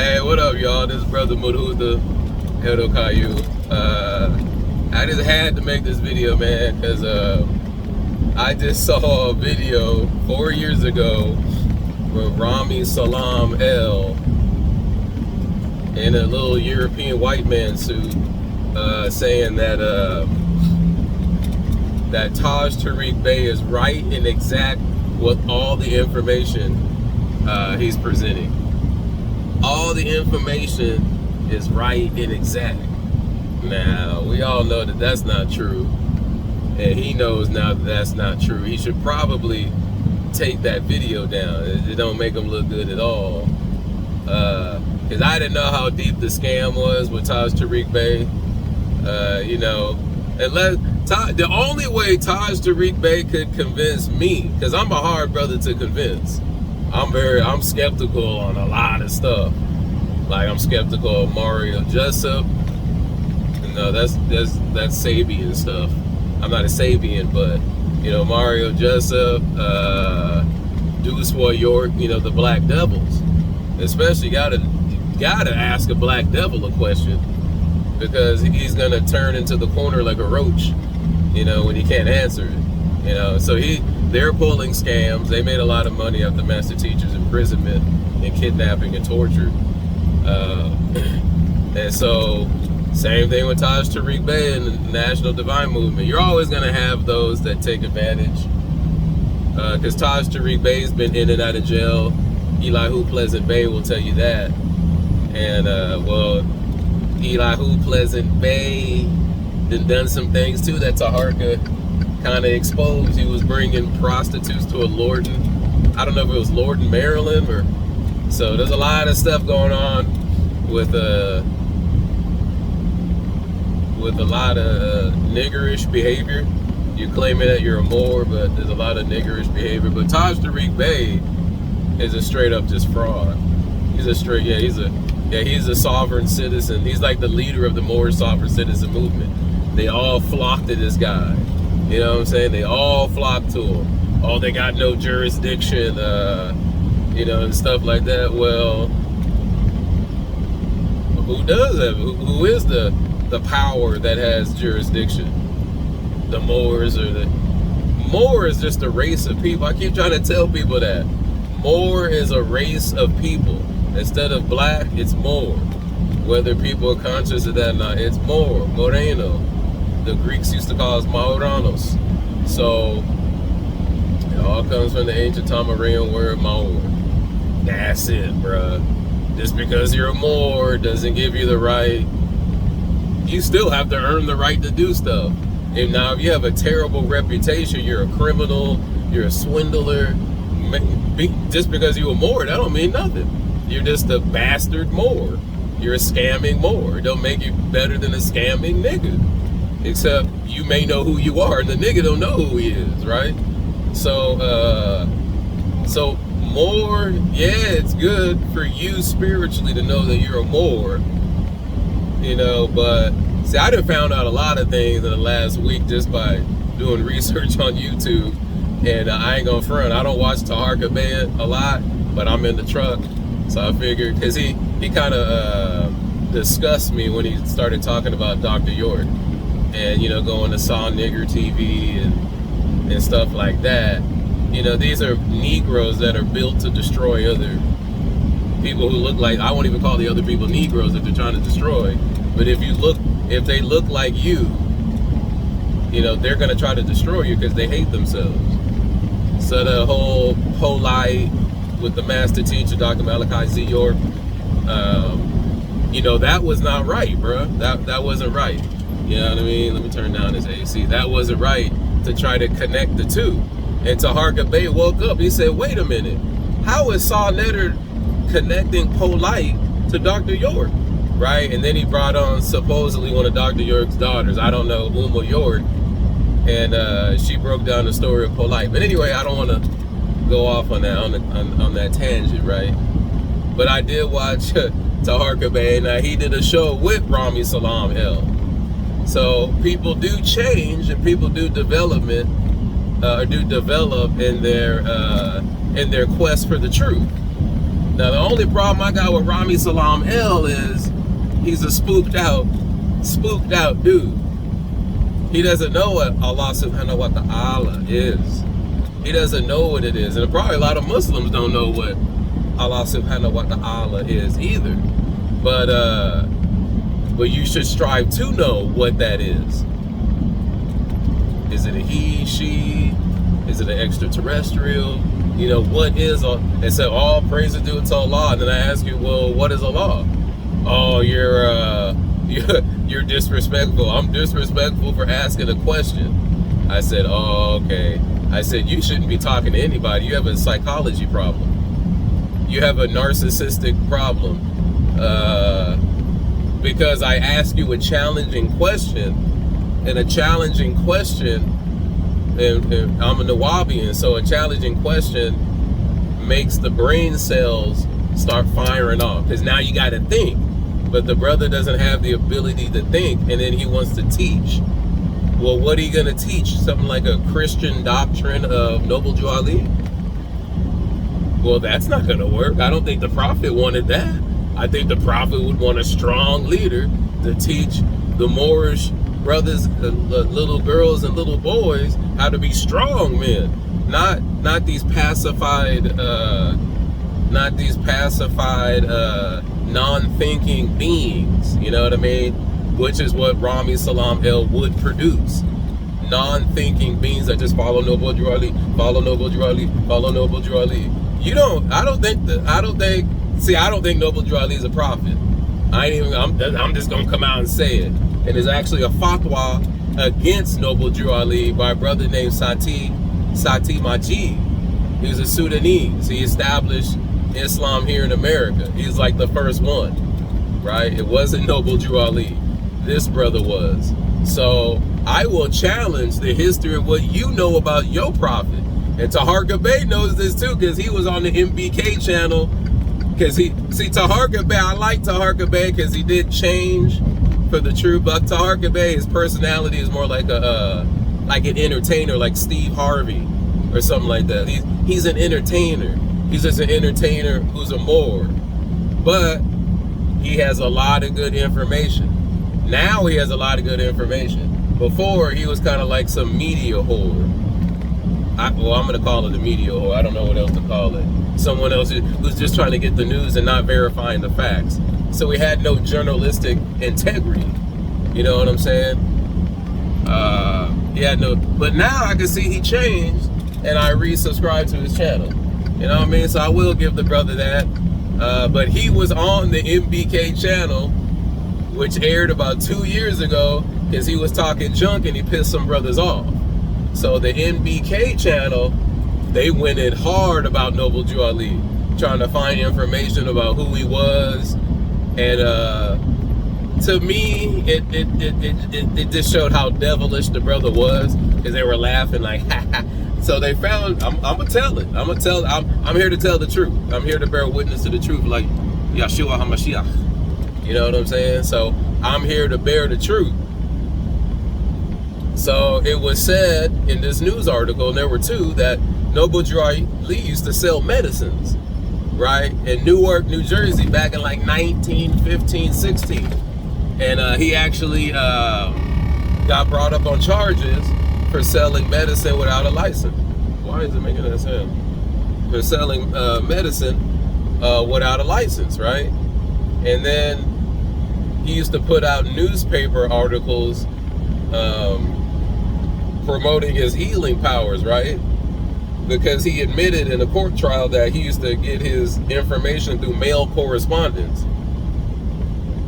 Hey, what up, y'all? This is Brother Muruda, Edo Caillou. I just had to make this video, man, because I just saw a video 4 years ago with Rami Salam El in a little European white man suit saying that that Taj Tariq Bey is right and exact with all the information he's presenting. All the information is right and exact. Now, we all know that that's not true. And he knows now that that's not true. He should probably take that video down. It don't make him look good at all. Because I didn't know how deep the scam was with Taj Tariq Bey. The only way Taj Tariq Bey could convince me, because I'm a hard brother to convince. I'm skeptical on a lot of stuff. Like, I'm skeptical of Mario Jessup. No, that's Sabian stuff. I'm not a Sabian, but Mario Jessup, Deuce Boy York, the Black Devils. Especially gotta ask a Black Devil a question, because he's gonna turn into the corner like a roach, when he can't answer it. So they're pulling scams. They made a lot of money off the master teacher's imprisonment and kidnapping and torture. And so, same thing with Taj Tariq Bey and the National Divine Movement. You're always going to have those that take advantage. Because Taj Tariq Bey's been in and out of jail. Elihu Pleasant Bey will tell you that. And, Elihu Pleasant Bey done some things too that Taharka kind of exposed. He was bringing prostitutes to a Lorton. I don't know if it was Lorton, Maryland, or so. There's a lot of stuff going on with a lot of niggerish behavior. You're claiming that you're a Moor, but there's a lot of niggerish behavior. But Taj Tariq Bey is a straight up just fraud. He's a sovereign citizen. He's like the leader of the Moor sovereign citizen movement. They all flock to this guy. You know what I'm saying? They all flock to him. Oh, they got no jurisdiction, and stuff like that. Well, who does have? Who is the power that has jurisdiction? The Moors, or the Moor is just a race of people. I keep trying to tell people that Moor is a race of people. Instead of black, it's Moor. Whether people are conscious of that or not, it's Moor, Moreno. The Greeks used to call us Mauranos. So it all comes from the ancient Tamarian word Maor. That's it, bruh. Just because you're a Moor doesn't give you the right. You still have to earn the right to do stuff. And now if you have a terrible reputation, you're a criminal, you're a swindler, just because you're a Moor, that don't mean nothing. You're just a bastard Moor. You're a scamming Moor. It don't make you better than a scamming nigga. Except you may know who you are, and the nigga don't know who he is, right? So Moor, yeah, it's good for you spiritually to know that you're a Moor, but see, I done found out a lot of things in the last week just by doing research on YouTube, and I ain't gonna front. I don't watch Taharka Bey a lot, but I'm in the truck, so I figured, because he kind of disgusted me when he started talking about Dr. York. And going to Saw Nigger TV and stuff like that. These are Negroes that are built to destroy other people who look like, I won't even call the other people Negroes if they're trying to destroy. But if they look like you, they're gonna try to destroy you because they hate themselves. So the whole polite with the master teacher, Dr. Malachi Z. York, that was not right, bruh. That wasn't right. You know what I mean? Let me turn down this AC. That wasn't right to try to connect the two. And Taharka Bey woke up. He said, wait a minute. How is Saw Netter connecting polite to Dr. York? Right? And then he brought on supposedly one of Dr. York's daughters. I don't know, Uma York. And she broke down the story of polite. But anyway, I don't want to go off on that on that tangent, right? But I did watch Taharka Bey. Now, he did a show with Rami Salam El. So people do change and people do develop in their quest for the truth. Now the only problem I got with Rami Salam El is he's a spooked out dude. He doesn't know what Allah subhanahu wa ta'ala is. He doesn't know what it is. And probably a lot of Muslims don't know what Allah subhanahu wa ta'ala is either. But you should strive to know what that is. Is it a he, she? Is it an extraterrestrial? You know, what is Allah? They say, all praise is due to Allah. And then I ask you, well, what is Allah? Oh, you're disrespectful. I'm disrespectful for asking a question. I said, oh, okay. I said, you shouldn't be talking to anybody. You have a psychology problem. You have a narcissistic problem. Because I ask you a challenging question, and a challenging question, and I'm a Nuwabian, so a challenging question makes the brain cells start firing off. Because now you got to think. But the brother doesn't have the ability to think, and then he wants to teach. Well, what are you going to teach? Something like a Christian doctrine of Noble Jew Ali? Well, that's not going to work. I don't think the Prophet wanted that. I think the Prophet would want a strong leader to teach the Moorish brothers, the little girls and little boys, how to be strong men. Not these pacified, non-thinking beings. You know what I mean? Which is what Rami Salam El would produce. Non-thinking beings that just follow Noble Jew Ali, follow Noble Jew Ali, follow Noble Jew Ali. I don't think Noble Jew Ali is a prophet. I'm just gonna come out and say it. And there's actually a fatwa against Noble Jew Ali by a brother named Sati Majid. He was a Sudanese. He established Islam here in America. He's like the first one, right? It wasn't Noble Jew Ali. This brother was. So I will challenge the history of what you know about your prophet. And Taharqa Bey knows this too, because he was on the MBK channel. Because Taharqa Bey, I like Taharqa Bey because he did change for the truth. But Taharqa Bey, his personality is more like an entertainer, like Steve Harvey or something like that. He's an entertainer. He's just an entertainer who's a Moor. But he has a lot of good information. Now he has a lot of good information. Before, he was kind of like some media whore. I'm going to call it a media whore. I don't know what else to call it. Someone else who's just trying to get the news and not verifying the facts. So he had no journalistic integrity. You know what I'm saying? He had no. But now I can see he changed, and I resubscribed to his channel. You know what I mean? So I will give the brother that. But he was on the MBK channel, which aired about 2 years ago, because he was talking junk and he pissed some brothers off. So the NBK channel, they went in hard about Noble Jew Ali, trying to find information about who he was. And to me, it just showed how devilish the brother was, because they were laughing like, ha ha. So they found, I'm gonna tell it. I'm here to tell the truth. I'm here to bear witness to the truth, like Yeshua HaMashiach. You know what I'm saying? So I'm here to bear the truth. So it was said in this news article, and there were two, that Noble Jew Ali used to sell medicines, right, in Newark, New Jersey, back in like 1915, 16. And he actually got brought up on charges for selling medicine without a license. Why is it making that sound? For selling medicine without a license, right? And then he used to put out newspaper articles promoting his healing powers, right? Because he admitted in a court trial that he used to get his information through mail correspondence.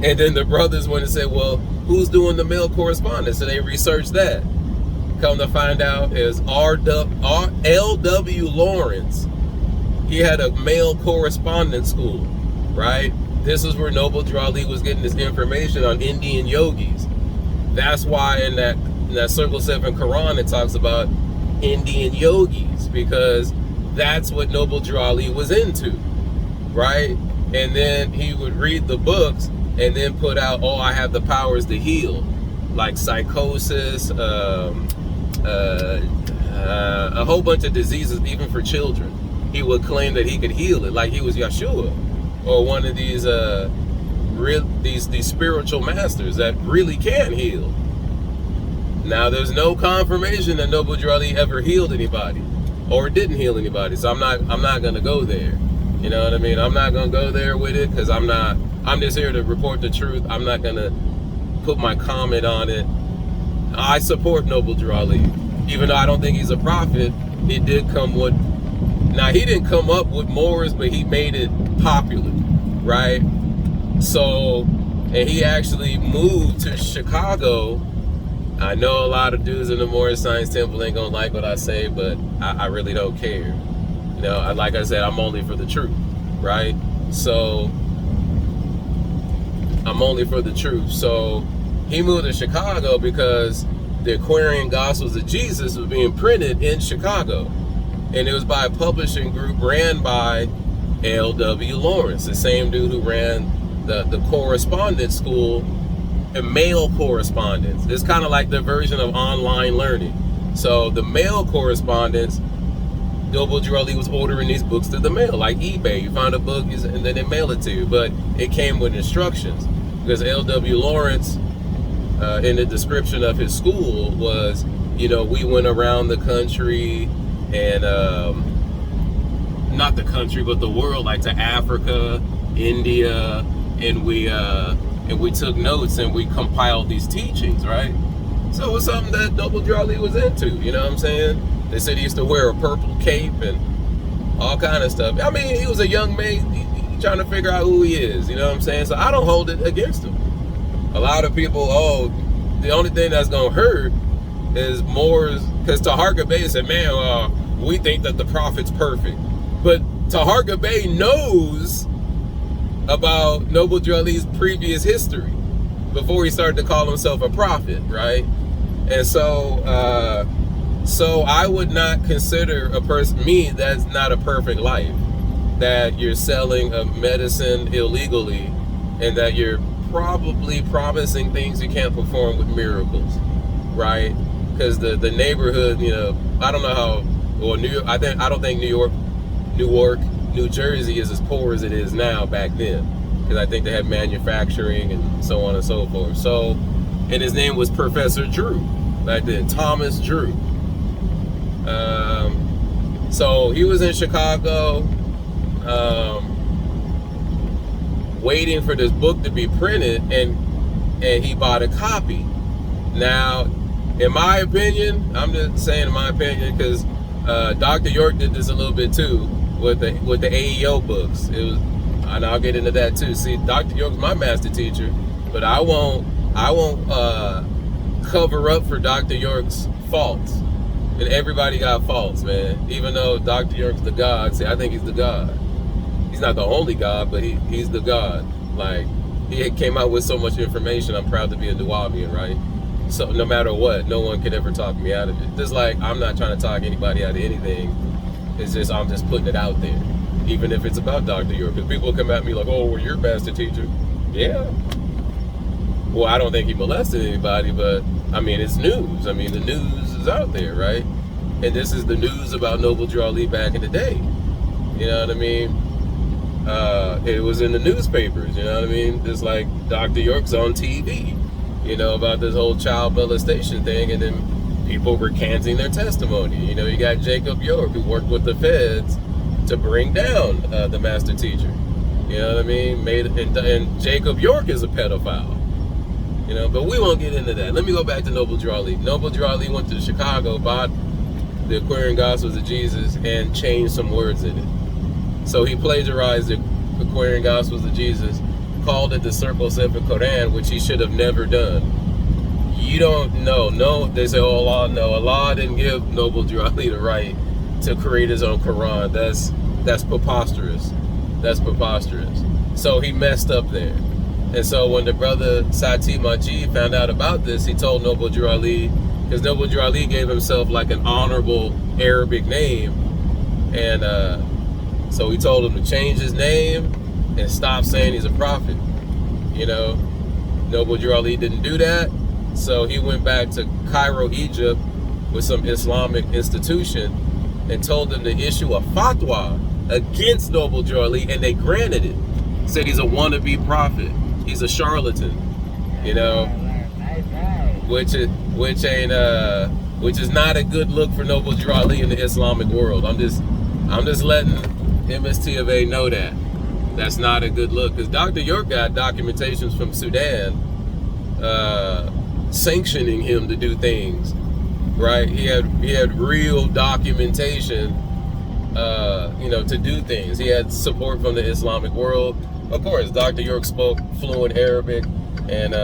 And then the brothers went and said, well, who's doing the mail correspondence? And they researched that. Come to find out is L.W. Lawrence. He had a mail correspondence school, right? This is where Noble Jew Ali was getting his information on Indian yogis. That's why in that Circle 7 Quran it talks about Indian yogis, because that's what Noble Jew Ali was into, right? And then he would read the books and then put out, oh, I have the powers to heal, like psychosis, a whole bunch of diseases, even for children. he would claim that he could heal it, like he was Yeshua or one of these these spiritual masters that really can heal. Now, there's no confirmation that Noble Drew Ali ever healed anybody or didn't heal anybody, so I'm not gonna go there. You know what I mean? I'm not gonna go there with it because I'm just here to report the truth. I'm not gonna put my comment on it. I support Noble Drew Ali, even though I don't think he's a prophet. He did come with. Now, he didn't come up with Moors, but he made it popular, right? So, and he actually moved to Chicago. I know a lot of dudes in the Moorish Science Temple ain't gonna like what I say, but I really don't care. You know, like I said, I'm only for the truth, right? So, I'm only for the truth. So, he moved to Chicago because the Aquarian Gospels of Jesus was being printed in Chicago. And it was by a publishing group ran by L.W. Lawrence, the same dude who ran the correspondence school and mail correspondence. It's kind of like the version of online learning. So the mail correspondence, Noble Drew Ali was ordering these books through the mail, like eBay. You find a book and then they mail it to you. But it came with instructions because L.W. Lawrence, in the description of his school was, you know, we went around the country and not the country but the world, like to Africa, India, and we took notes and we compiled these teachings, right? So it was something that Noble Drew Ali was into, you know what I'm saying? They said he used to wear a purple cape and all kind of stuff. I mean, he was a young man, he trying to figure out who he is, you know what I'm saying? So I don't hold it against him. A lot of people, the only thing that's gonna hurt is more, because Taharqa Bey said, man, we think that the prophet's perfect. But Taharqa Bey knows about Noble Drew Ali's previous history before he started to call himself a prophet, right? And so I would not consider that's not a perfect life, that you're selling a medicine illegally and that you're probably promising things you can't perform with miracles, right? Because the neighborhood, you know, I don't know how, well, I don't think New Jersey is as poor as it is now back then, because I think they had manufacturing and so on and so forth. So, and his name was Professor Drew back then, Thomas Drew. So he was in Chicago, waiting for this book to be printed, and he bought a copy. Now, in my opinion, I'm just saying in my opinion, because Dr. York did this a little bit too with the AEO books. It was, and I'll get into that too. See, Dr. York's my master teacher, but I won't cover up for Dr. York's faults. And everybody got faults, man. Even though Dr. York's the God, see, I think he's the God. He's not the only God, but he's the God. Like, he came out with so much information. I'm proud to be a Nuwabian, right? So no matter what, no one could ever talk me out of it. Just like I'm not trying to talk anybody out of anything. It's just I'm just putting it out there, even if it's about Dr. York. Because people come at me like, "Oh, well, you're a master teacher." Yeah. Well, I don't think he molested anybody, but I mean, it's news. I mean, the news is out there, right? And this is the news about Noble Drew Ali back in the day. You know what I mean? It was in the newspapers. You know what I mean? Just like Dr. York's on TV. You know, about this whole child molestation thing, and then people recanting their testimony. You know, you got Jacob York, who worked with the feds to bring down the master teacher. You know what I mean? And Jacob York is a pedophile. You know, but we won't get into that. Let me go back to Noble Drew Ali. Noble Drew Ali went to Chicago, bought the Aquarian Gospels of Jesus, and changed some words in it. So he plagiarized the Aquarian Gospels of Jesus, called it the Circle Sefer Quran, which he should have never done. You don't know. No, they say, oh, Allah, no. Allah didn't give Noble Drew Ali the right to create his own Quran. That's preposterous. That's preposterous. So he messed up there. And so when the brother Sati Majid found out about this, he told Noble Drew Ali, because Noble Drew Ali gave himself like an honorable Arabic name. And so he told him to change his name and stop saying he's a prophet. You know, Noble Drew Ali didn't do that. So he went back to Cairo, Egypt with some Islamic institution and told them to issue a fatwa against Noble Drew Ali, and they granted it. Said he's a wannabe prophet. He's a charlatan, you know, which is not a good look for Noble Drew Ali in the Islamic world. I'm just letting MST of A know that that's not a good look, because Dr. York got documentations from Sudan sanctioning him to do things, right? He had real documentation, you know, to do things. He had support from the Islamic world. Of course, Dr. York spoke fluent Arabic, and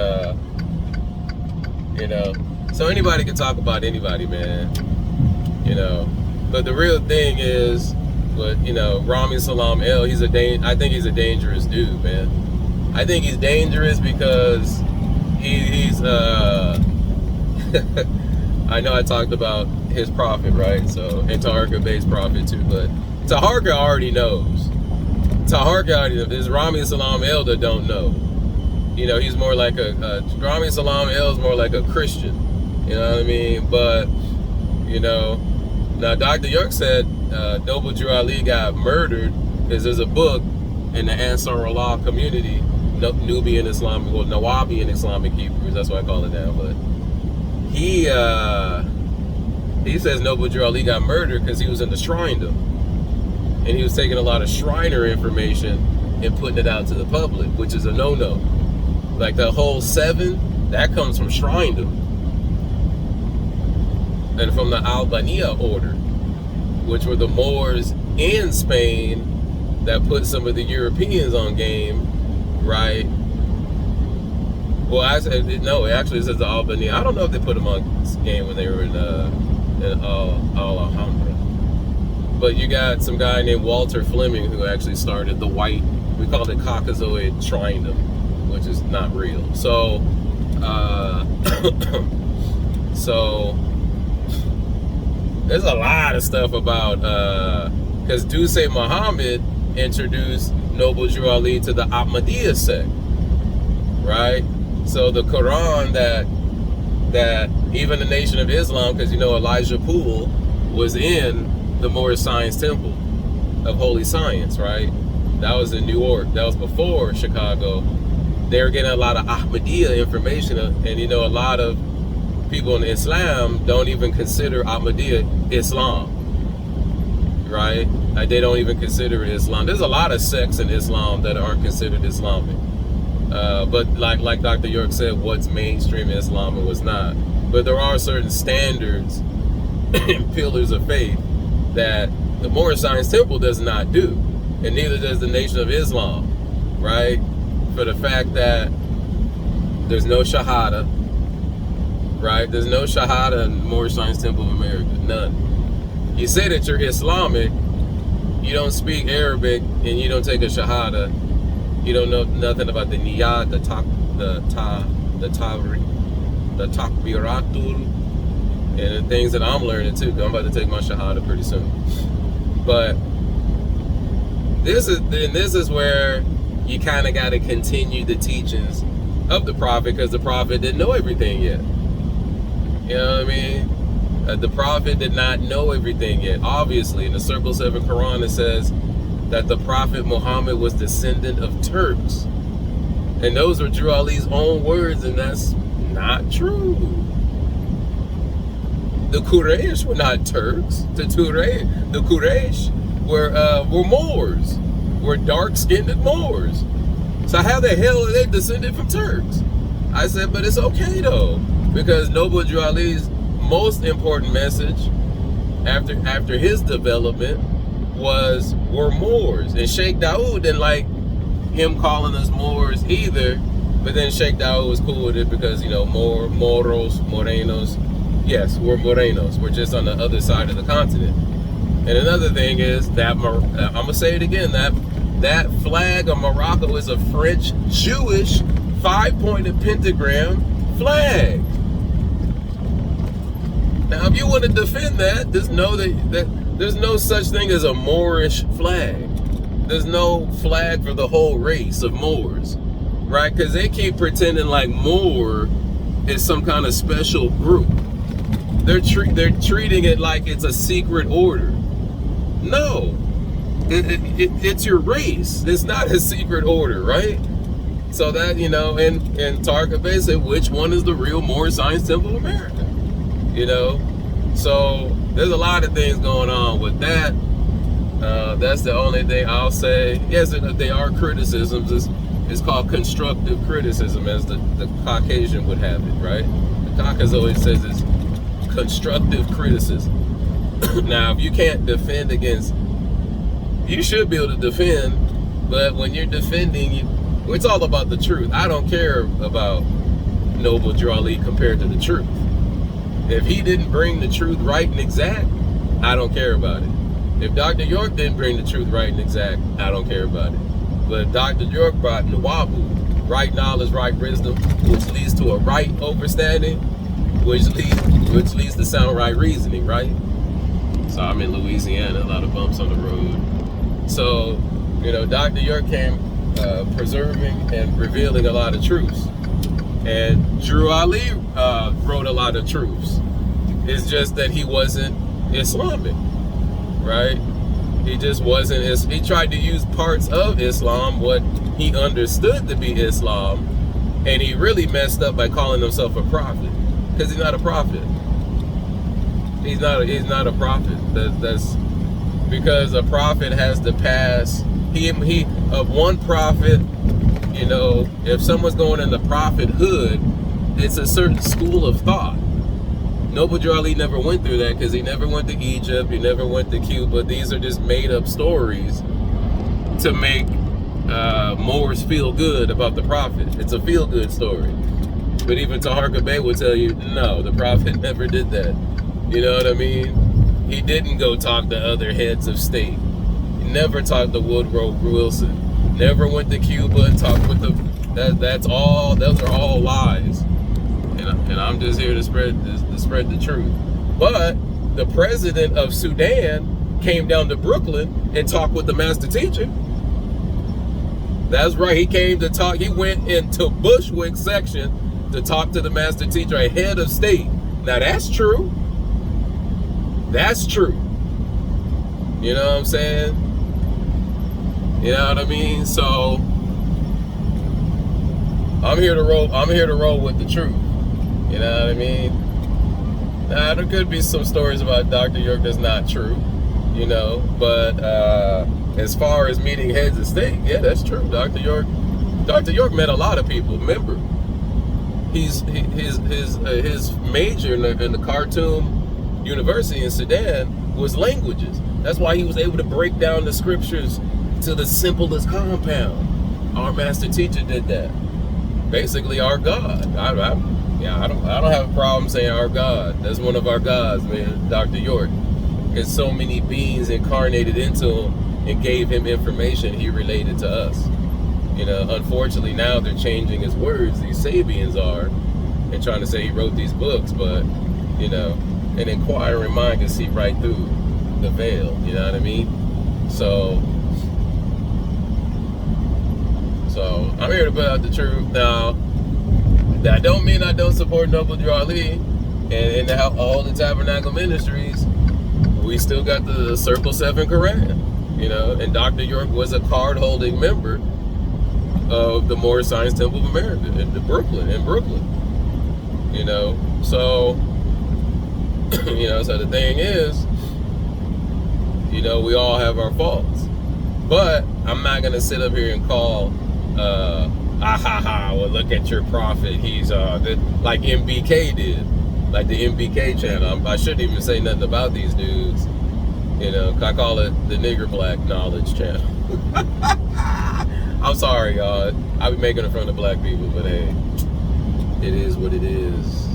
you know, so anybody can talk about anybody, man. You know, but the real thing is, but you know, Rami Salam El, I think he's a dangerous dude, man. I think he's dangerous because he's I know I talked about his prophet, right? So, and Taharqa-based prophet too, but Taharqa already knows. Taharqa already knows. There's Rami Salam El that don't know. You know, he's more like Rami Salam El is more like a Christian. You know what I mean? But, you know, now Dr. York said Noble Drew Ali got murdered because there's a book in the Ansar Allah community, Nubian Islamic, or Nuwabian Islamic Hebrews, that's what I call it now, but he says Noble Drew Ali got murdered because he was in the shrindom, and he was taking a lot of Shriner information and putting it out to the public, which is a no-no. Like the whole 7, that comes from shrindom and from the Albania order, which were the Moors in Spain that put some of the Europeans on game, right? Well, I said no. It actually says the Albania. I don't know if they put them on game when they were in Alhambra. But you got some guy named Walter Fleming who actually started the white. We call it Caucasoid Shrindom, which is not real. So, so there's a lot of stuff about because Dusay Muhammad introduced Noble Drew Ali to the Ahmadiyya sect, right? So the Quran that even the Nation of Islam, because you know Elijah Poole was in the Moorish Science Temple of Holy Science, right? That was in New York. That was before Chicago. They were getting a lot of Ahmadiyya information, and you know, a lot of people in Islam don't even consider Ahmadiyya Islam, right? Like they don't even consider it Islam. There's a lot of sects in Islam that aren't considered Islamic. But like Dr. York said, what's mainstream Islam and what's not. But there are certain standards and pillars of faith that the Moorish Science Temple does not do, and neither does the Nation of Islam, right? For the fact that there's no Shahada, right? There's no Shahada in the Moorish Science Temple of America, none. You say that you're Islamic, you don't speak Arabic, and you don't take a Shahada. You don't know nothing about the Niyat, the Takbiratul, and the things that I'm learning too, because I'm about to take my Shahada pretty soon. But this is where you kind of got to continue the teachings of the Prophet, because the Prophet didn't know everything yet. You know what I mean? The Prophet did not know everything yet. Obviously, in the Circle 7 Quran, it says that the Prophet Muhammad was descendant of Turks. And those were Drew Ali's own words, and that's not true. The Quraysh were not Turks. The Quraysh were Moors, were dark-skinned Moors. So how the hell are they descended from Turks? I said, but it's okay though, because Noble Drew Ali's most important message after his development were Moors. And Sheikh Dawood didn't like him calling us Moors either, but then Sheikh Dawood was cool with it because, you know, Morenos, yes, we're Morenos. We're just on the other side of the continent. And another thing is that, I'm gonna say it again, that flag of Morocco is a French Jewish 5-pointed pentagram flag. Now, if you want to defend that, just know that there's no such thing as a Moorish flag. There's no flag for the whole race of Moors, right? Because they keep pretending like Moor is some kind of special group. They're treating it like it's a secret order. No, it's your race. It's not a secret order, right? So that, you know, and Tarka Bay said, which one is the real Moorish Science Temple of America? You know, so there's a lot of things going on with that. That's the only thing I'll say. Yes, they are criticisms. It's called constructive criticism, as the Caucasian would have it, right? The Caucasian always says it's constructive criticism. Now, if you can't defend against, you should be able to defend, but when you're defending, it's all about the truth. I don't care about Noble Drew Ali compared to the truth. If he didn't bring the truth right and exact, I don't care about it. If Dr. York didn't bring the truth right and exact, I don't care about it. But Dr. York brought Nuwabu, right knowledge, right wisdom, which leads to a right understanding, which leads to sound right reasoning, right? So I'm in Louisiana, a lot of bumps on the road. So, you know, Dr. York came preserving and revealing a lot of truths. And Drew Ali wrote a lot of truths. It's just that he wasn't Islamic, right? He just wasn't. He tried to use parts of Islam, what he understood to be Islam, and he really messed up by calling himself a prophet, because he's not a prophet. He's not a prophet. That's because a prophet has to pass. He of one prophet. You know, if someone's going in the prophethood, it's a certain school of thought. Noble Drew Ali never went through that, because he never went to Egypt, he never went to Cuba. These are just made up stories to make Moors feel good about the prophet. It's a feel good story. But even Taharqa Bey will tell you, no, the prophet never did that. You know what I mean? He didn't go talk to other heads of state. He never talked to Woodrow Wilson. Never went to Cuba and talked with the. Those are all lies. And I'm just here to spread the truth. But the president of Sudan came down to Brooklyn and talked with the master teacher. That's right, he came to talk. He went into Bushwick section to talk to the master teacher, a head of state. Now that's true. That's true. You know what I'm saying? You know what I mean? So I'm here to roll with the truth. You know what I mean? Now there could be some stories about Dr. York that's not true, you know, but as far as meeting heads of state, yeah, that's true. Dr. York met a lot of people. Remember, his major in the Khartoum University in Sudan was languages. That's why he was able to break down the scriptures to the simplest compound. Our master teacher did that. Basically, our God. I don't have a problem saying our God. That's one of our gods, man, Dr. York. Because so many beings incarnated into him and gave him information he related to us. You know, unfortunately now they're changing his words, these Sabians are, and trying to say he wrote these books, but, you know, an inquiring mind can see right through the veil, you know what I mean? So I'm here to put out the truth. Now, that don't mean I don't support Noble Drew Ali and all the Tabernacle Ministries. We still got the Circle 7 Quran, you know, and Dr. York was a card-holding member of the Moorish Science Temple of America in Brooklyn, you know. So, you know, so the thing is, you know, we all have our faults. But I'm not going to sit up here and call, well, look at your prophet. He's, like MBK did. Like the MBK channel. I shouldn't even say nothing about these dudes. You know, I call it the Nigger Black Knowledge channel. I'm sorry, y'all. I be making it from the black people, but hey, it is what it is.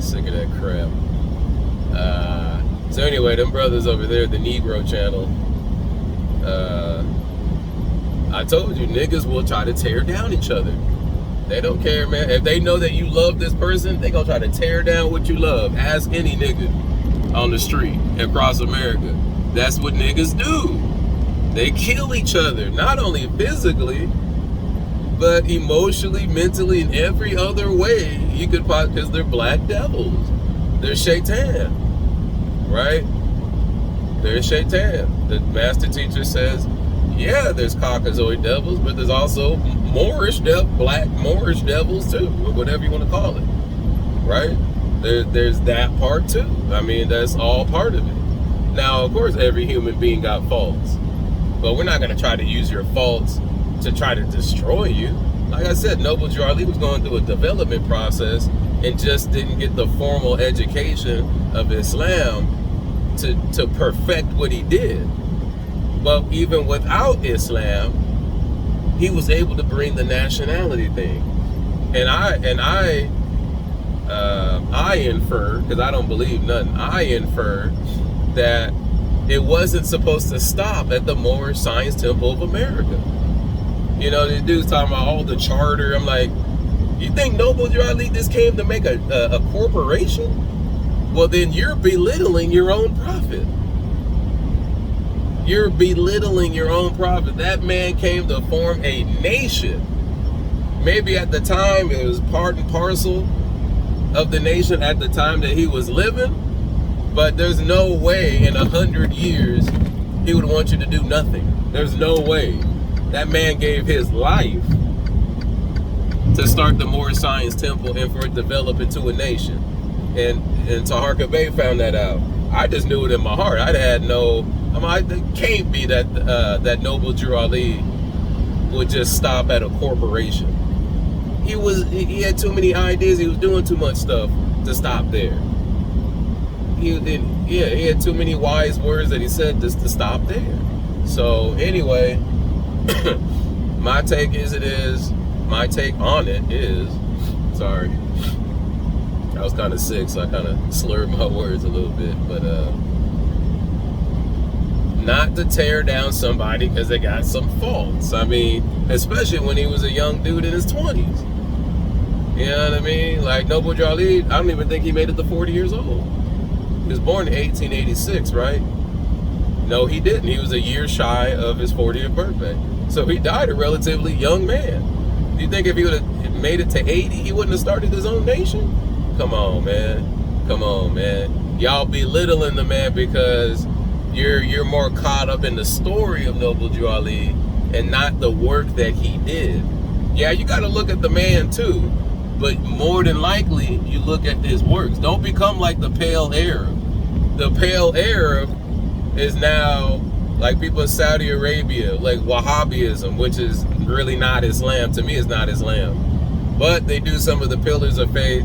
Sick of that crap. So anyway, them brothers over there, the Negro channel, I told you, niggas will try to tear down each other. They don't care, man. If they know that you love this person, they gonna try to tear down what you love. Ask any nigga on the street across America. That's what niggas do. They kill each other, not only physically, but emotionally, mentally, and every other way you could, because they're black devils. They're shaitan, right? there's Shaitan. The master teacher says, yeah, there's Caucasoid devils, but there's also black Moorish devils too, or whatever you want to call it, right? There's that part too. I mean, that's all part of it. Now, of course, every human being got faults, but we're not going to try to use your faults to try to destroy you. Like I said, Noble Drew Ali was going through a development process and just didn't get the formal education of Islam to perfect what he did. But even without Islam, he was able to bring the nationality thing. And I infer, because I don't believe nothing, I infer that it wasn't supposed to stop at the Moorish Science Temple of America. You know, the dude's talking about all the charter. I'm like, you think Noble Drew Ali just came to make a corporation? Well, then you're belittling your own prophet. You're belittling your own prophet. That man came to form a nation. Maybe at the time it was part and parcel of the nation at the time that he was living, but there's no way in 100 years he would want you to do nothing. There's no way. That man gave his life to start the Moorish Science Temple and for it to develop into a nation. And Taharka Bey found that out. I just knew it in my heart. It can't be that that Noble Drew Ali would just stop at a corporation. He had too many ideas. He was doing too much stuff to stop there. He had too many wise words that he said just to stop there. So anyway, my take on it is, sorry, I was kind of sick, so I kind of slurred my words a little bit, but not to tear down somebody because they got some faults. I mean, especially when he was a young dude in his 20s. You know what I mean? Like Noble Drew Ali, I don't even think he made it to 40 years old. He was born in 1886, right? No, he didn't. He was a year shy of his 40th birthday. So he died a relatively young man. Do you think if he would have made it to 80, he wouldn't have started his own nation? Come on, man. Come on, man. Y'all belittling the man because you're more caught up in the story of Noble Drew Ali and not the work that he did. Yeah, you got to look at the man too, but more than likely you look at his works. Don't become like the Pale Arab. The Pale Arab is now like people in Saudi Arabia, like Wahhabism, which is really not Islam. To me, it's not Islam, but they do some of the pillars of faith.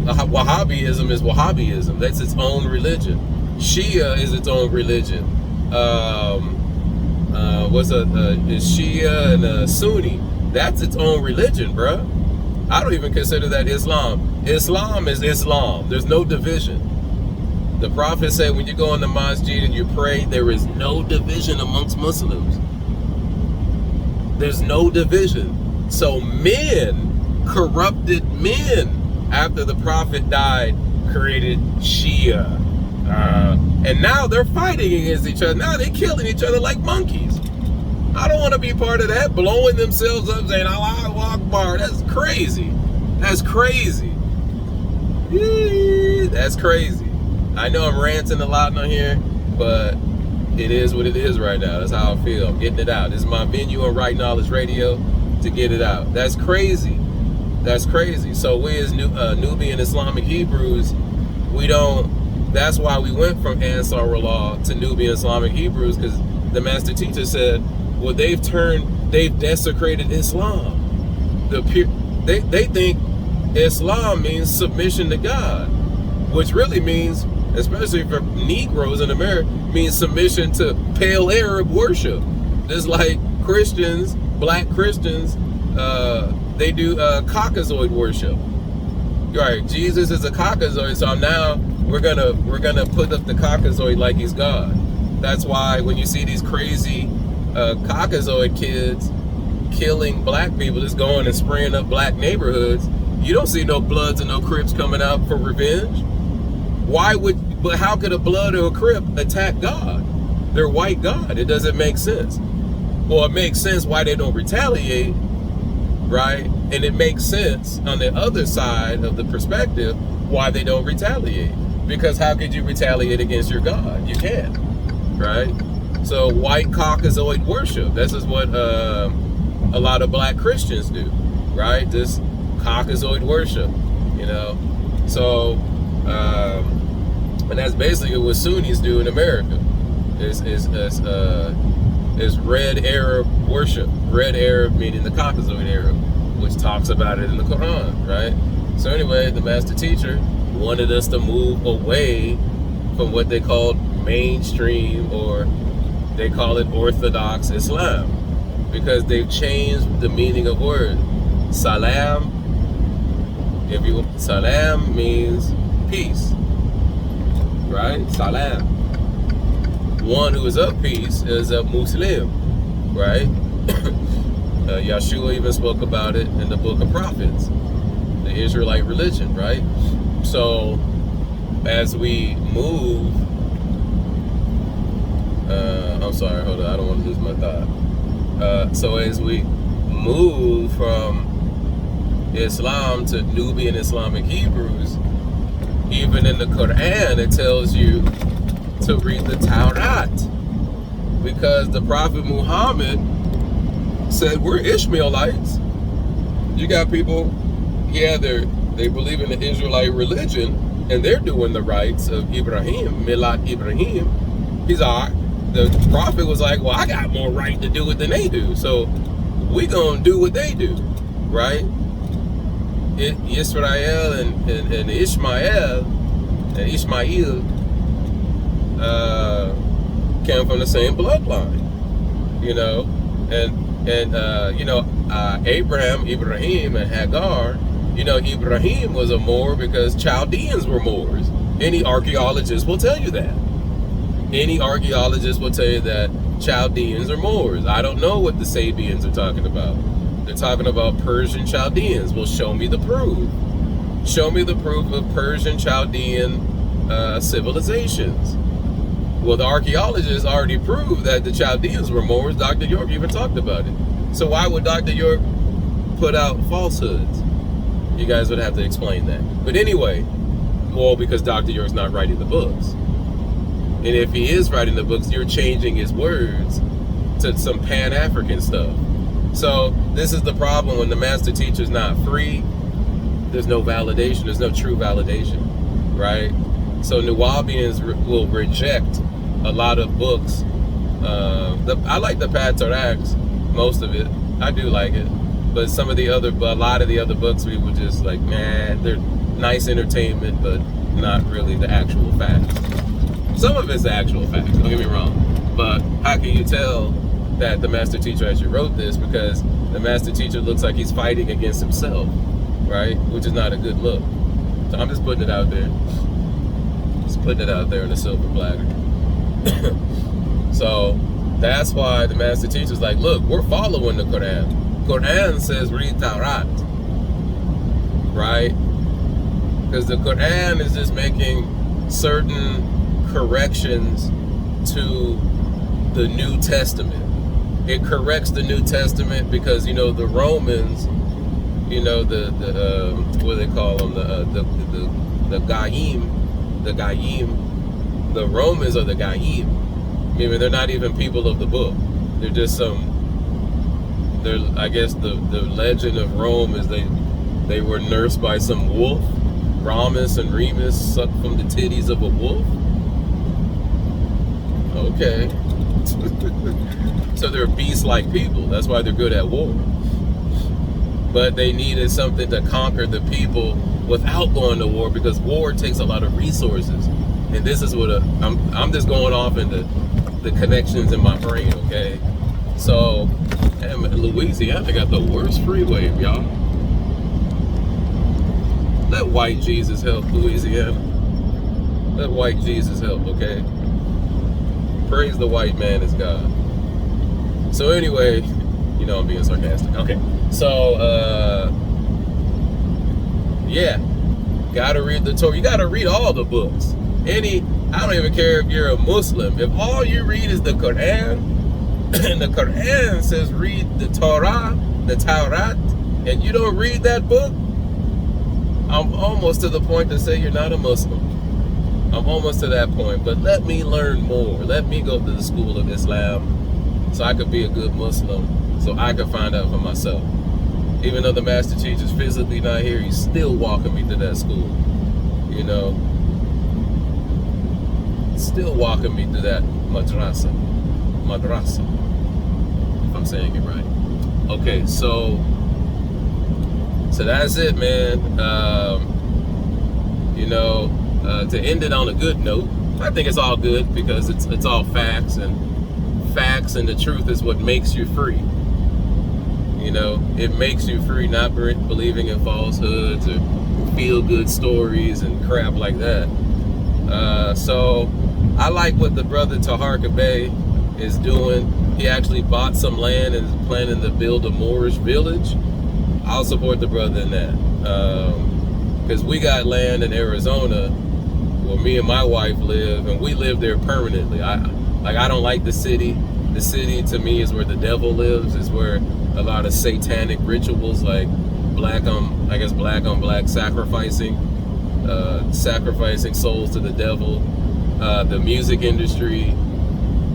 Wahhabism is Wahhabism. That's its own religion. Shia is its own religion. Is Shia and Sunni? That's its own religion, bruh. I don't even consider that Islam. Islam is Islam. There's no division. The Prophet said when you go in the masjid and you pray, there is no division amongst Muslims. There's no division. So corrupted men, after the Prophet died, created Shia. And now they're fighting against each other. Now they're killing each other like monkeys. I don't want to be part of that, blowing themselves up saying, Allahu Akbar. That's crazy. That's crazy. That's crazy. I know I'm ranting a lot on here, but it is what it is right now. That's how I feel. I'm getting it out. This is my venue on Right Knowledge Radio to get it out. That's crazy. That's crazy. So we as Nubian Islamic Hebrews, that's why we went from Ansar Allah to Nubian Islamic Hebrews, because the master teacher said, well, they've desecrated Islam. They think Islam means submission to God, which really means, especially for Negroes in America, means submission to Pale Arab worship. Just like Christians, black Christians, they do Caucasoid worship. Right, Jesus is a Caucasoid, so now we're gonna put up the Caucasoid like he's God. That's why when you see these crazy Caucasoid kids killing black people, just going and spraying up black neighborhoods, you don't see no Bloods and no Crips coming out for revenge. But how could a Blood or a Crip attack God? They're white God. It doesn't make sense. Well, it makes sense why they don't retaliate, right? And it makes sense on the other side of the perspective why they don't retaliate. Because how could you retaliate against your God? You can't. right? So white Caucasoid worship. This is what a lot of black Christians do, right? This Caucasoid worship, you know. So, and that's basically what Sunnis do in America. Is red Arab worship. Red Arab meaning the Caucasoid Arab, which talks about it in the Quran, right? So anyway, the master teacher wanted us to move away from what they called mainstream, or they call it Orthodox Islam, because they've changed the meaning of words. Salam, salam means peace, right? Salam. One who is of peace is a Muslim, right? Yeshua even spoke about it in the book of prophets, the Israelite religion, right? So as we move, I'm sorry, hold on, I don't want to lose my thought. So as we move from Islam to Nubian Islamic Hebrews, even in the Quran it tells you to read the Taurat, because the Prophet Muhammad said we're Ishmaelites. You got people, yeah, they believe in the Israelite religion and they're doing the rites of Ibrahim, Milat Ibrahim. He's all right. The prophet was like, well, I got more right to do it than they do, so we gonna do what they do, right? Israel and Ishmael came from the same bloodline, you know, and Ibrahim and Hagar, you know, Ibrahim was a Moor because Chaldeans were Moors. Any archaeologist will tell you that. Any archaeologist will tell you that Chaldeans are Moors. I don't know what the Sabians are talking about. They're talking about Persian Chaldeans. Well, show me the proof. Show me the proof of Persian Chaldean civilizations. Well, the archaeologists already proved that the Chaldeans were Moors. Dr. York even talked about it. So why would Dr. York put out falsehoods? You guys would have to explain that. But anyway, well, because Dr. York's not writing the books. And if he is writing the books, you're changing his words to some Pan-African stuff. So this is the problem when the master teacher's not free. There's no validation. There's no true validation, right? So Nuwabians will reject a lot of books. I like the Patriarchs, most of it. I do like it. But a lot of the other books, we were just like, man, they're nice entertainment, but not really the actual facts. Some of it's the actual facts, don't get me wrong. But how can you tell that the master teacher actually wrote this? Because the master teacher looks like he's fighting against himself, right? Which is not a good look. So I'm just putting it out there. Just putting it out there in a silver platter. So that's why the master teacher's like, look, we're following the Quran. Quran says read Taurat, right? Because the Quran is just making certain corrections to the New Testament. It corrects the New Testament because, you know, the Romans, you know, what do they call them, the Gaim, the Romans are the Gaim. I mean, they're not even people of the book. They're just I guess the legend of Rome is they were nursed by some wolf. Ramus and Remus sucked from the titties of a wolf. Okay. So they're beast-like people. That's why they're good at war. But they needed something to conquer the people without going to war, because war takes a lot of resources. And this is what I'm just going off into the connections in my brain, okay? So, Louisiana got the worst freeway, y'all. Let white Jesus help, Louisiana. Let white Jesus help, okay? Praise the white man as God. So anyway, you know I'm being sarcastic. Okay, so yeah, gotta read the Torah. You gotta read all the books. I don't even care if you're a Muslim. If all you read is the Quran, and the Quran says read the Torah, the Taurat, and you don't read that book, I'm almost to the point to say you're not a Muslim. I'm almost to that point, but let me learn more. Let me go to the school of Islam so I could be a good Muslim, so I could find out for myself. Even though the master teacher's physically not here, he's still walking me to that school. You know, still walking me to that madrasa, if I'm saying it right. Okay, so that's it, man. You know, to end it on a good note, I think it's all good because it's all facts, and the truth is what makes you free. You know, it makes you free, not believing in falsehoods or feel-good stories and crap like that. So I like what the brother Tahar Kabay is doing. He actually bought some land and is planning to build a Moorish village. I'll support the brother in that. Because we got land in Arizona where me and my wife live, and we live there permanently. I don't like the city. The city to me is where the devil lives. It's where a lot of satanic rituals, like black on black sacrificing souls to the devil. The music industry,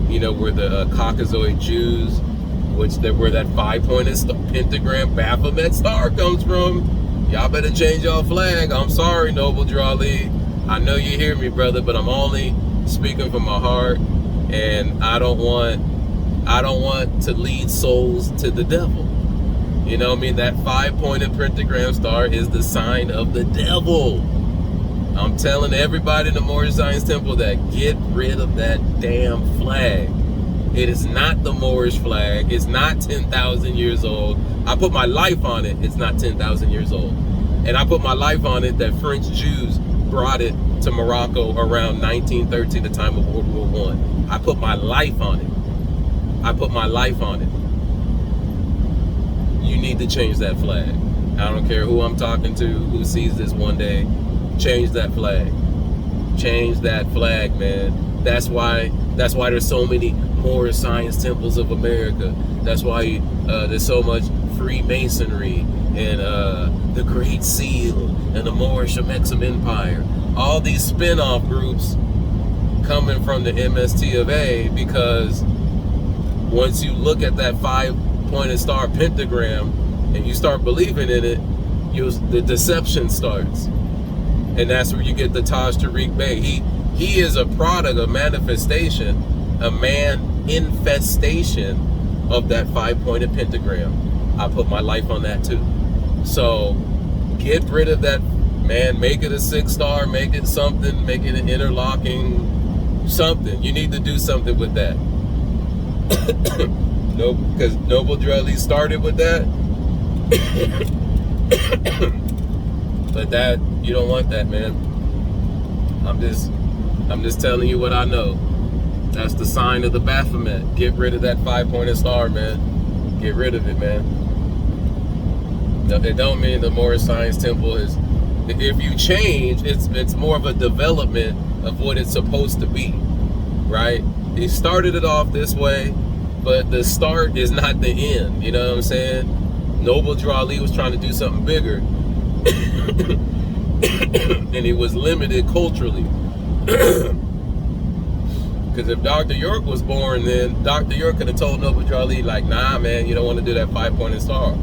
you know, where the Caucasoid Jews, where that 5-pointed pentagram Baphomet star comes from. Y'all better change y'all flag. I'm sorry, Noble Drawley. I know you hear me, brother, but I'm only speaking from my heart, and I don't want to lead souls to the devil. You know what I mean? That 5-pointed pentagram star is the sign of the devil. I'm telling everybody in the Moorish Science Temple that get rid of that damn flag. It is not the Moorish flag. It's not 10,000 years old. I put my life on it. It's not 10,000 years old. And I put my life on it that French Jews brought it to Morocco around 1913, the time of World War I. I put my life on it. I put my life on it. You need to change that flag. I don't care who I'm talking to, who sees this one day. Change that flag. Change that flag, man. That's why there's so many Moorish Science Temples of America. That's why there's so much Freemasonry and the Great Seal and the Moorish Mexican Empire. All these spin-off groups coming from the MST of A, because once you look at that 5-pointed star pentagram and you start believing in it, the deception starts. And that's where you get the Taj Tariq Bey. He is a product, a manifestation, a infestation of that 5-pointed pentagram. I put my life on that too. So get rid of that, man. Make it a 6-star, make it something, make it an interlocking something. You need to do something with that. No, because Noble Drelly started with that. But that, you don't want that, man. I'm just telling you what I know. That's the sign of the Baphomet. Get rid of that 5-pointed star, man. Get rid of it, man. It don't mean the Moorish Science Temple is. If you change, it's more of a development of what it's supposed to be, right? He started it off this way, but the start is not the end. You know what I'm saying? Noble Drew Ali was trying to do something bigger, and he was limited culturally. Because if Dr. York was born then, Dr. York could have told Noble Drew Ali, like, nah, man, you don't want to do that 5-pointed star.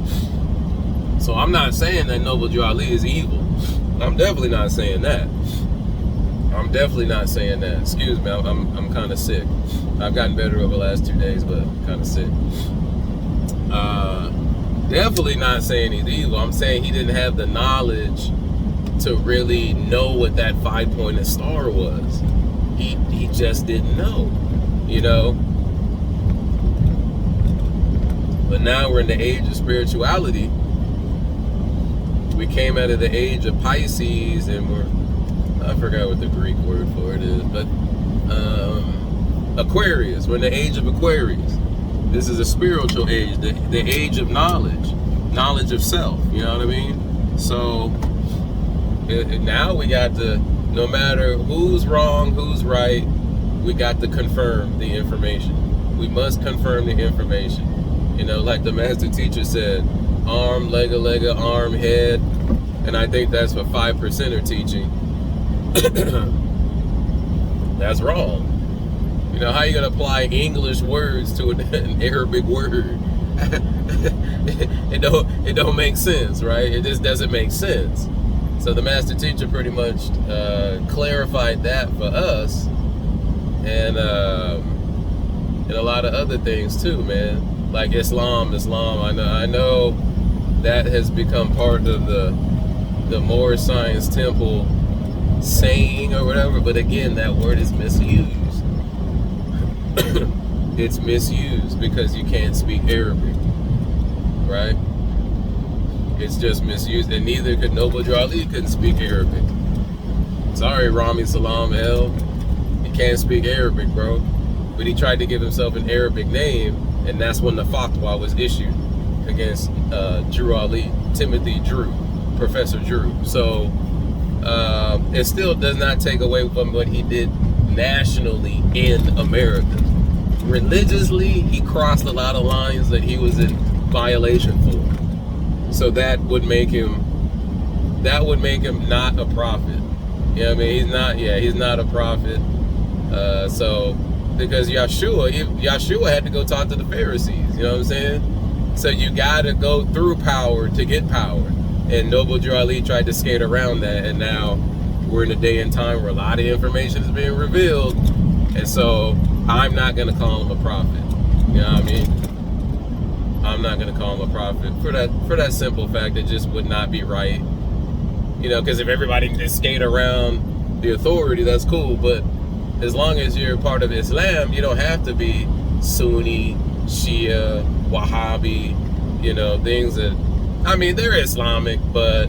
So I'm not saying that Noble Drew Ali is evil. I'm definitely not saying that. I'm definitely not saying that. Excuse me, I'm kind of sick. I've gotten better over the last 2 days, but I'm kind of sick. Definitely not saying he's evil. I'm saying he didn't have the knowledge to really know what that 5-pointed star was. He just didn't know, you know. But now we're in the age of spirituality. We came out of the age of Pisces, and I forgot what the Greek word for it is, but Aquarius. We're in the age of Aquarius. This is a spiritual age, the age of knowledge of self, you know what I mean? So now we got to, no matter who's wrong, who's right, we got to confirm the information. We must confirm the information. You know, like the master teacher said, arm, lega, arm, head. And I think that's what 5% are teaching. That's wrong. You know, how you gonna apply English words to an Arabic word? it don't make sense, right? It just doesn't make sense. So the master teacher pretty much clarified that for us, and a lot of other things too, man. Like Islam. I know that has become part of the Moorish Science Temple saying or whatever, but again, that word is misused. It's misused because you can't speak Arabic, right? It's just misused, and neither could Noble Drew Ali couldn't speak Arabic. Sorry, Rami Salam El, he can't speak Arabic, bro. But he tried to give himself an Arabic name, and that's when the fatwa was issued against Drew Ali, Timothy Drew, Professor Drew. So it still does not take away from what he did nationally in America. Religiously, he crossed a lot of lines that he was in violation for. So that would make him not a prophet. You know what I mean? He's not a prophet. So because Yahshua had to go talk to the Pharisees, you know what I'm saying? So you gotta go through power to get power. And Noble Drew Ali tried to skate around that, and now we're in a day and time where a lot of information is being revealed, and so I'm not gonna call him a prophet. You know what I mean? I'm not gonna call him a prophet for that simple fact. It just would not be right. You know, because if everybody can just skate around the authority, that's cool. But as long as you're part of Islam, you don't have to be Sunni, Shia, Wahhabi. You know, things that, I mean, they're Islamic, but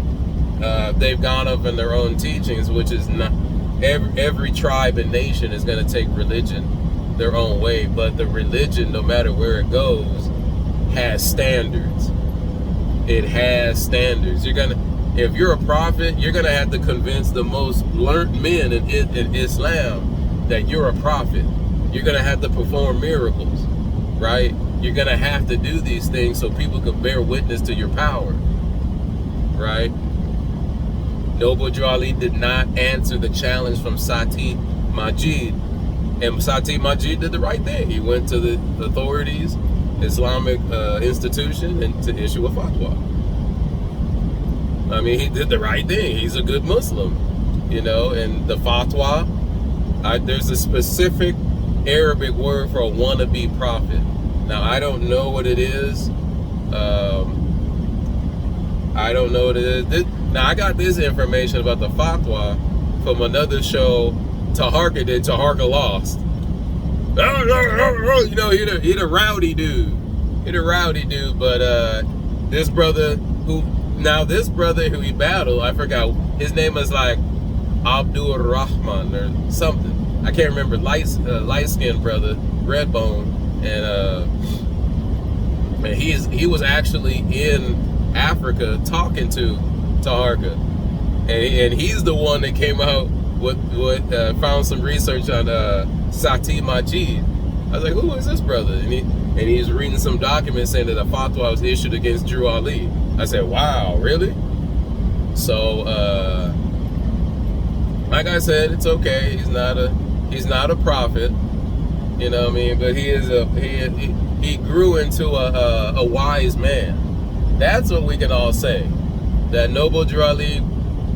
they've gone up in their own teachings, which is not every tribe and nation is going to take religion their own way, but the religion, no matter where it goes, has standards. It has standards. If you're a prophet, you're gonna have to convince the most learned men in Islam that you're a prophet. You're gonna have to perform miracles, right? You're gonna have to do these things so people can bear witness to your power, right? Noble Drew Ali did not answer the challenge from Sati Majid, and Sati Majid did the right thing. He went to the authorities, Islamic institution, and to issue a fatwa. I mean, he did the right thing. He's a good Muslim, you know. And the fatwa, there's a specific Arabic word for a wannabe prophet. Now, I don't know what it is. I don't know what it is. Now, I got this information about the fatwa from another show Taharka did. Taharka lost. You know, he the rowdy dude. He the rowdy dude, but this brother who he battled, I forgot, his name was like Abdul Rahman or something. I can't remember. Light-skinned brother, red bone, and he was actually in Africa talking to Taharka, and he's the one that came out with found some research on Sati Majid. I was like, who is this brother? And he's reading some documents saying that a fatwa was issued against Drew Ali. I said, wow, really? So, like I said, it's okay. He's not a prophet, you know what I mean? But he grew into a wise man. That's what we can all say. That Noble Drew Ali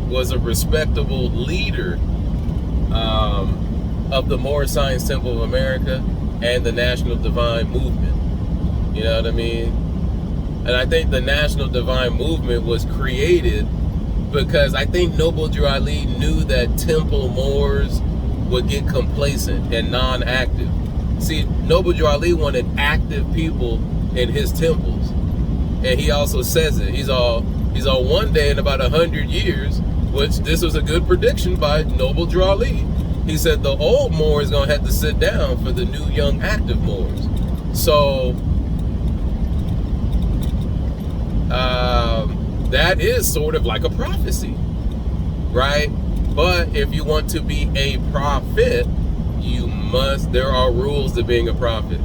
was a respectable leader of the Moorish Science Temple of America and the National Divine Movement. You know what I mean? And I think the National Divine Movement was created because I think Noble Drew Ali knew that temple Moors would get complacent and non-active. See, Noble Drew Ali wanted active people in his temples. And he also says it. He's all one day in about 100 years, which this was a good prediction by Noble Drew Ali. He said the old Moor is going to have to sit down for the new young active Moors. So that is sort of like a prophecy, right? But if you want to be a prophet, there are rules to being a prophet.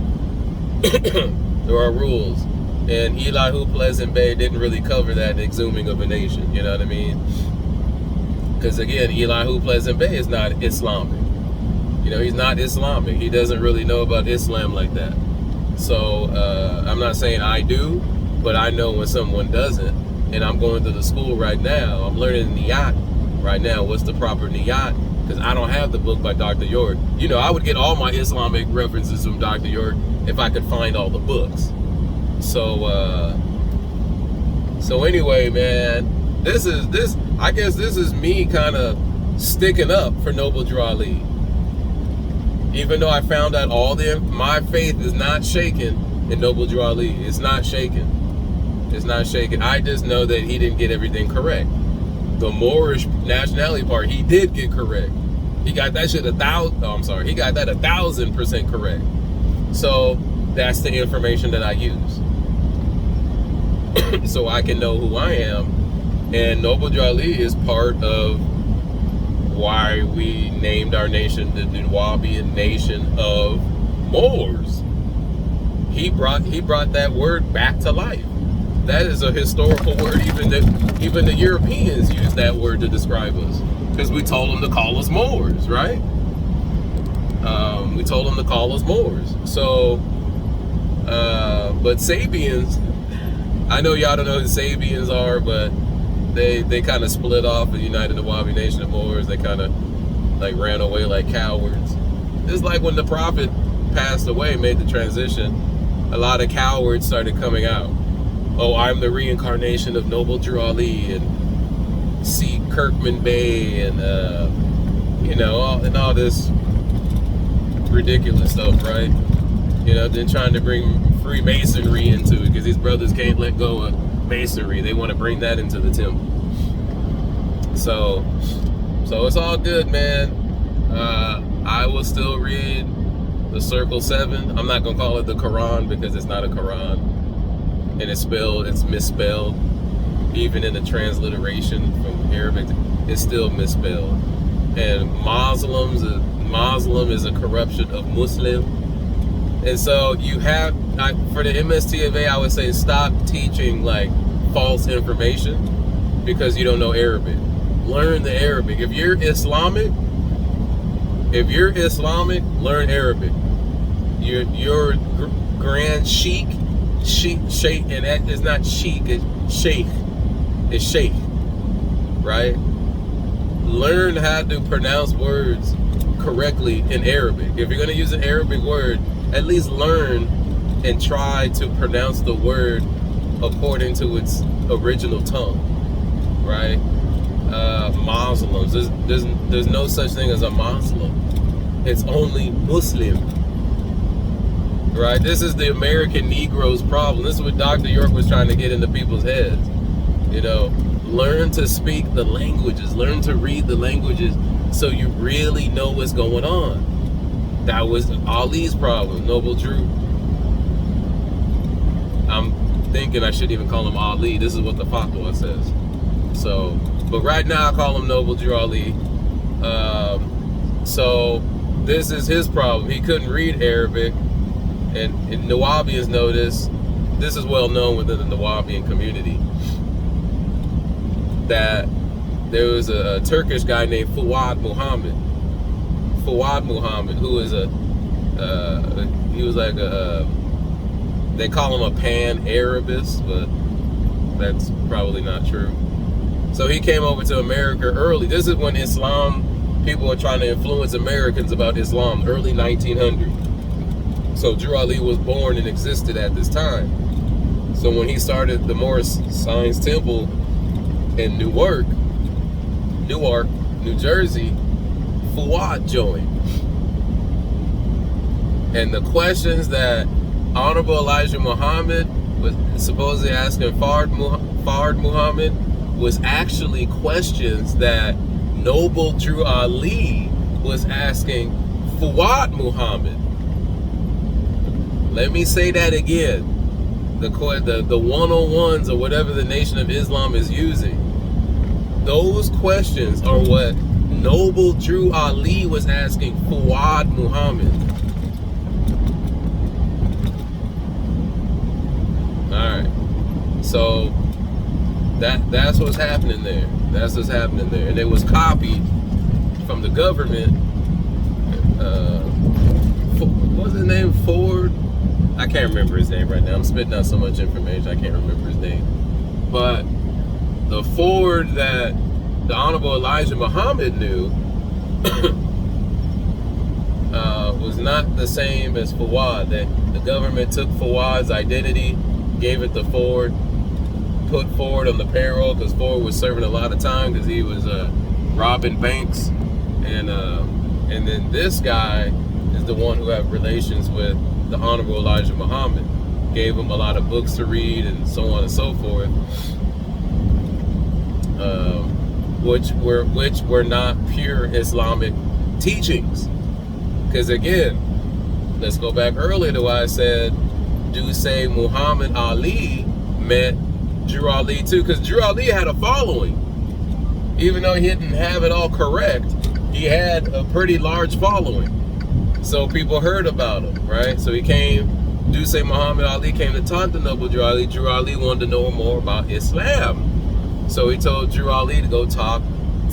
There are rules. And Elihu Pleasant Bay didn't really cover that exhuming of a nation, you know what I mean? Because again, Elihu Pleasant Bay is not Islamic. You know, he's not Islamic. He doesn't really know about Islam like that. So I'm not saying I do, but I know when someone doesn't. And I'm going to the school right now. I'm learning niyat right now. What's the proper niyat? Because I don't have the book by Dr. York. You know, I would get all my Islamic references from Dr. York if I could find all the books. So anyway, man, I guess this is me kind of sticking up for Noble Drew Ali. Even though I found out my faith is not shaken in Noble Drew Ali. It's not shaken. It's not shaken. I just know that he didn't get everything correct. The Moorish nationality part, he did get correct. He got that shit he got that 1,000% correct. So that's the information that I use. So I can know who I am. And Noble Drew Ali is part of why we named our nation the Nuwabian nation of Moors. He brought that word back to life. That is a historical word. Even the Europeans use that word to describe us, because we told them to call us Moors, right? We told them to call us Moors. So, but Sabians, I know y'all don't know who Sabians are, but they kind of split off the United Nuwabian Nation of Moors. They kind of like ran away like cowards. It's like when the Prophet passed away, made the transition, a lot of cowards started coming out. Oh, I'm the reincarnation of Noble Drew Ali and C. Kirkman Bey and all this ridiculous stuff, right? You know, then trying to bring Freemasonry into it because these brothers can't let go of Masonry. They want to bring that into the temple. So it's all good, man. I will still read the Circle 7. I'm not gonna call it the Quran because it's not a Quran. And it's misspelled. Even in the transliteration from Arabic, it's still misspelled. And Muslim is a corruption of Muslim. And so you have, for the MSTFA, I would say stop teaching like false information because you don't know Arabic. Learn the Arabic. If you're Islamic, learn Arabic. Your grand sheikh, and that is not sheikh, it's sheikh. It's sheikh, right? Learn how to pronounce words correctly in Arabic. If you're going to use an Arabic word, at least learn and try to pronounce the word according to its original tongue, right? Muslims, there's no such thing as a Muslim. It's only Muslim. Right? This is the American Negro's problem. This is what Dr. York was trying to get into people's heads. You know, learn to speak the languages, learn to read the languages so you really know what's going on. That was Ali's problem, Noble Drew. I'm thinking I shouldn't even call him Ali. This is what the fatwa says. So, but right now I call him Noble Drew Ali. So this is his problem. He couldn't read Arabic. And Nuwabians know this. This is well known within the Nuwabian community, that there was a Turkish guy named Fuad Muhammad, who was they call him a pan-Arabist, but that's probably not true. So he came over to America early. This is when people were trying to influence Americans about Islam, early 1900s. So Drew Ali was born and existed at this time. So when he started the Morris Science Temple in Newark, New Jersey, Fuad joined. And the questions that Honorable Elijah Muhammad was supposedly asking Fard Muhammad was actually questions that Noble Drew Ali was asking Fuad Muhammad. Let me say that again. The one-on-ones or whatever the Nation of Islam is using, those questions are what Noble Drew Ali was asking Fuad Muhammad. Alright. So that's what's happening there. That's what's happening there. And it was copied from the government what was his name? Ford? I can't remember his name right now. I'm spitting out so much information, I can't remember his name. But the Ford that the Honorable Elijah Muhammad knew was not the same as Fawad. That the government took Fawad's identity, gave it to Ford, put Ford on the payroll because Ford was serving a lot of time because he was robbing banks, and then this guy is the one who had relations with the Honorable Elijah Muhammad, gave him a lot of books to read and so on and so forth, which were not pure Islamic teachings. Because again, let's go back earlier to why I said, do say Muhammad Ali met Drew Ali too, because Drew Ali had a following. Even though he didn't have it all correct, he had a pretty large following. So people heard about him, right? So he came, do say Muhammad Ali came to talk to Noble Drew Ali. Drew Ali wanted to know more about Islam. So he told Drew Ali to go talk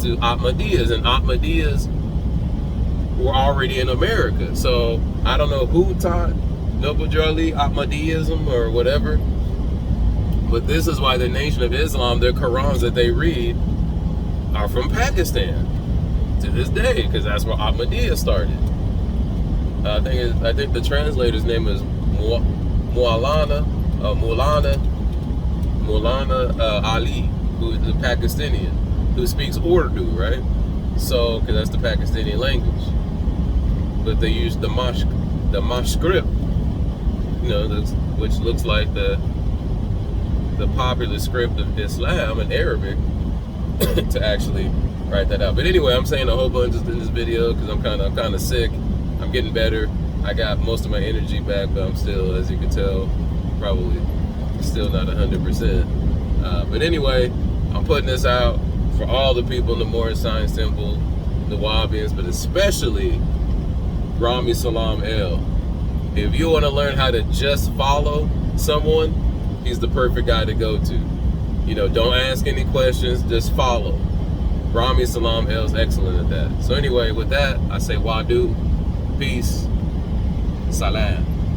to Ahmadiyas, and Ahmadiyas were already in America. So I don't know who taught Noble Drew Ali Ahmadiyism or whatever, but this is why the Nation of Islam, their Qurans that they read are from Pakistan to this day, because that's where Ahmadiyya started. I think the translator's name is Maulana Ali, who is a Pakistani who speaks Urdu, right? So, because that's the Pakistani language, but they use the Mashscript, you know, which looks like the popular script of Islam in Arabic, to actually write that out. But anyway, I'm saying a whole bunch in this video because I'm kind of sick. I'm getting better. I got most of my energy back, but I'm still, as you can tell, probably still not 100%. But anyway, I'm putting this out for all the people in the Moorish Science Temple, the Nuwabians, but especially Rami Salam El. If you want to learn how to just follow someone, he's the perfect guy to go to. You know, don't ask any questions, just follow. Rami Salam El is excellent at that. So anyway, with that, I say wadu, peace, salam.